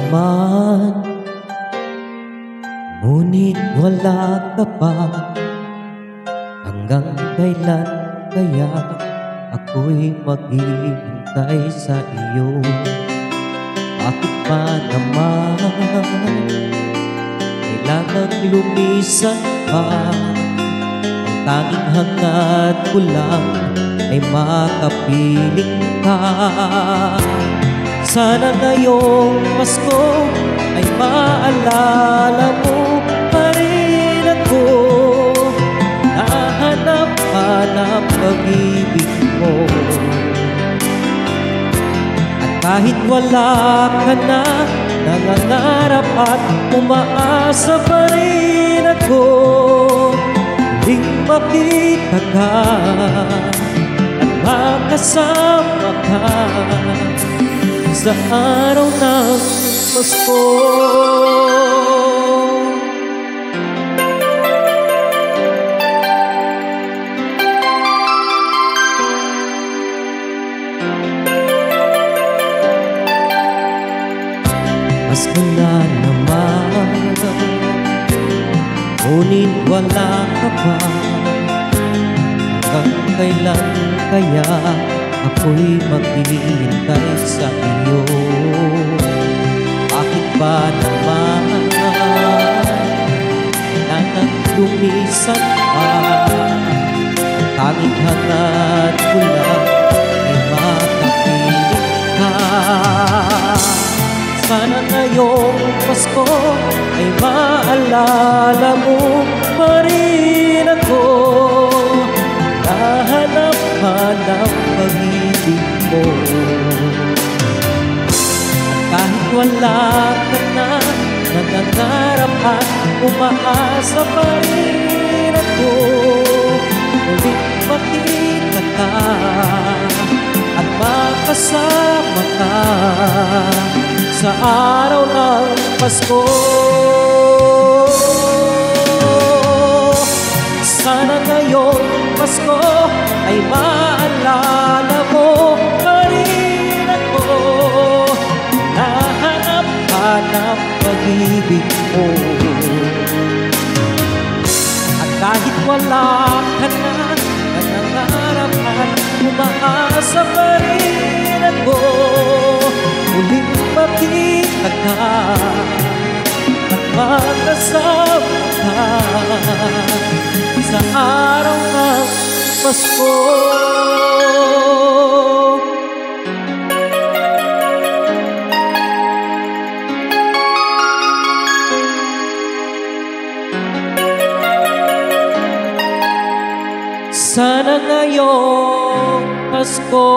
naman, ngunit wala ka pa. Hanggang kailan kaya ako'y maghihintay sa iyo? Bakit ba naman kailangan lumisan pa? Ang tanging hangad ko lang ay makapiling ka. Sana ngayong Pasko ay maalala mo pa rin ako. Nahanap-hanap pag-ibig mo. At kahit wala ka na, nangangarap at umaasa pa rin ako. Muling makita ka at makasama ka sa araw ng Pasko. Pasko na naman, ngunit wala ka pa. Hanggang kailan kaya ako'y maghihintay sa iyo? Bakit ba naman kailangan lumisan pa? Tanging hangad ko lang ay makapiling ka. Sana ngayong Pasko ay maalala mo pa rin ako. Nahanap-hanap pag-ibig mo. Kahit wala ka na, nangangarap at umaasa pa rin ako. Muling makita ka at makasama ka sa araw ng Pasko. Sana ngayong Pasko ay maalala mo pa rin ako. Nahanap-hanap pag-ibig mo. At kahit wala ka na, nangangarap at umaasa pa rin ako. Muling makita ka at makasama ka sa araw ng Pasko. Sana ngayong Pasko